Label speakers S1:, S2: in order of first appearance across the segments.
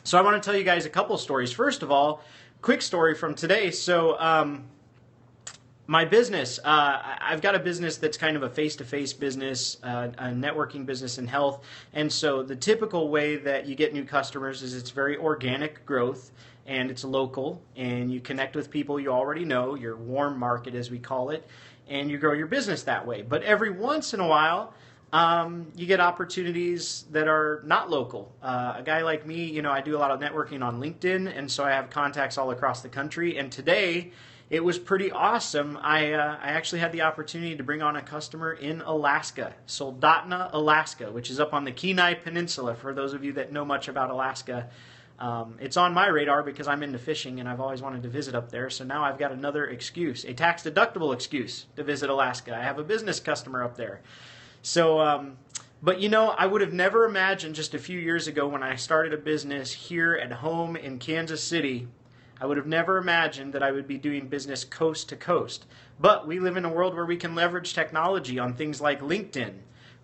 S1: So I want to tell you guys a couple stories. First of all, quick story from today. So my business, I've got a business that's kind of a face-to-face business, a networking business in health. And so the typical way that you get new customers is it's very organic growth, and it's local, and you connect with people you already know, your warm market as we call it, and you grow your business that way. But every once in a while, you get opportunities that are not local. A guy like me, I do a lot of networking on LinkedIn, and so I have contacts all across the country. And today, it was pretty awesome. I actually had the opportunity to bring on a customer in Alaska, Soldotna, Alaska, which is up on the Kenai Peninsula. For those of you that know much about Alaska, it's on my radar because I'm into fishing and I've always wanted to visit up there. So now I've got another excuse, a tax-deductible excuse to visit Alaska. I have a business customer up there. So, but I would have never imagined just a few years ago when I started a business here at home in Kansas City, I would have never imagined that I would be doing business coast to coast. But we live in a world where we can leverage technology on things like LinkedIn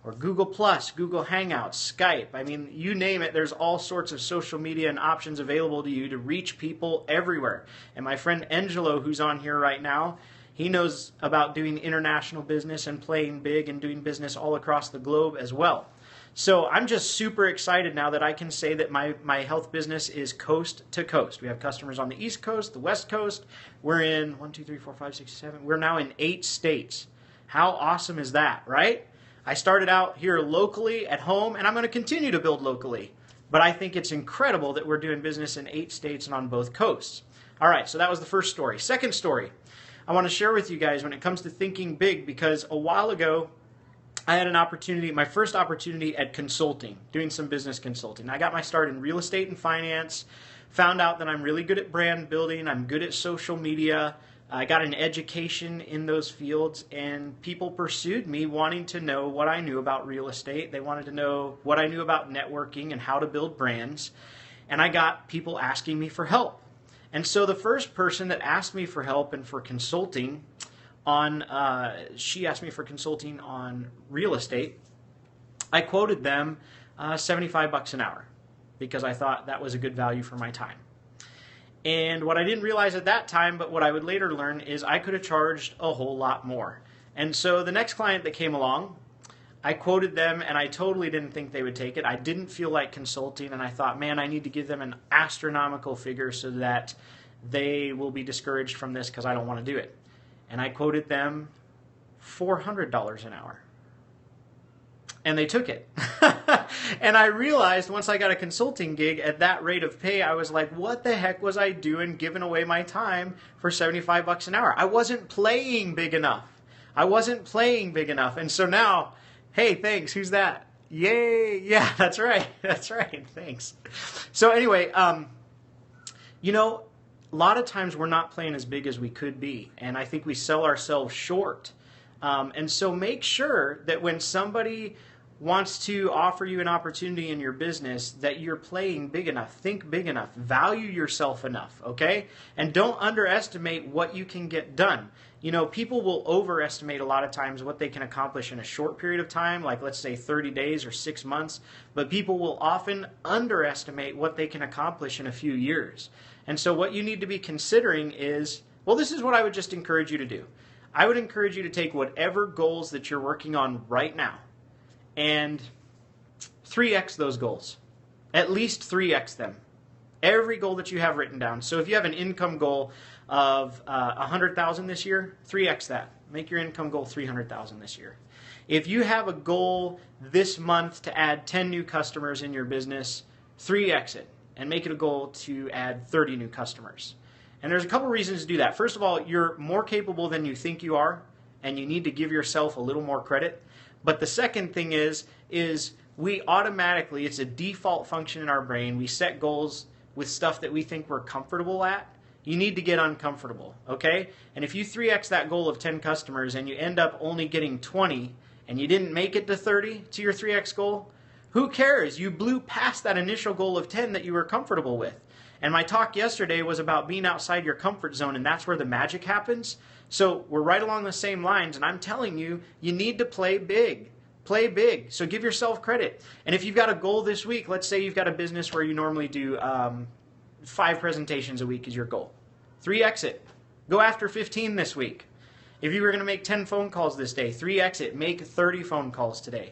S1: or Google+, Google Hangouts, Skype. I mean, you name it, there's all sorts of social media and options available to you to reach people everywhere. And my friend Angelo, who's on here right now, he knows about doing international business and playing big and doing business all across the globe as well. So I'm just super excited now that I can say that my health business is coast to coast. We have customers on the East Coast, the West Coast. We're in 1, 2, 3, 4, 5, 6, 7. We're now in 8 states. How awesome is that, right? I started out here locally at home, and I'm going to continue to build locally. But I think it's incredible that we're doing business in 8 states and on both coasts. All right, so that was the first story. Second story, I want to share with you guys when it comes to thinking big, because a while ago, I had an opportunity, my first opportunity at consulting, doing some business consulting. I got my start in real estate and finance, found out that I'm really good at brand building, I'm good at social media, I got an education in those fields, and people pursued me wanting to know what I knew about real estate. They wanted to know what I knew about networking and how to build brands, and I got people asking me for help. And so the first person that asked me for help and for consulting she asked me for consulting on real estate. I quoted them $75 an hour because I thought that was a good value for my time. And what I didn't realize at that time, but what I would later learn, is I could have charged a whole lot more. And so the next client that came along, I quoted them, and I totally didn't think they would take it. I didn't feel like consulting, and I thought, man, I need to give them an astronomical figure so that they will be discouraged from this because I don't want to do it. And I quoted them $400 an hour. And they took it. And I realized once I got a consulting gig at that rate of pay, I was like, what the heck was I doing giving away my time for $75 an hour? I wasn't playing big enough. And so now, hey, thanks. Who's that? Yay. Yeah, that's right. That's right. Thanks. So anyway, a lot of times we're not playing as big as we could be, and I think we sell ourselves short. And so make sure that when somebody wants to offer you an opportunity in your business, that you're playing big enough, think big enough, value yourself enough, okay? And don't underestimate what you can get done. People will overestimate a lot of times what they can accomplish in a short period of time, like let's say 30 days or 6 months, but people will often underestimate what they can accomplish in a few years. And so what you need to be considering is, well, this is what I would just encourage you to do. I would encourage you to take whatever goals that you're working on right now and 3x those goals. At least 3x them. Every goal that you have written down. So if you have an income goal of $100,000 this year, 3x that. Make your income goal $300,000 this year. If you have a goal this month to add 10 new customers in your business, 3x it and make it a goal to add 30 new customers. And there's a couple reasons to do that. First of all, you're more capable than you think you are, and you need to give yourself a little more credit. But the second thing is we automatically, it's a default function in our brain, we set goals with stuff that we think we're comfortable at. You need to get uncomfortable, okay? And if you 3x that goal of 10 customers and you end up only getting 20 and you didn't make it to 30 to your 3x goal, who cares? You blew past that initial goal of 10 that you were comfortable with. And my talk yesterday was about being outside your comfort zone, and that's where the magic happens. So we're right along the same lines, and I'm telling you, you need to play big. Play big. So give yourself credit. And if you've got a goal this week, let's say you've got a business where you normally do 5 presentations a week is your goal. 3x it. Go after 15 this week. If you were going to make 10 phone calls this day, 3x it. Make 30 phone calls today.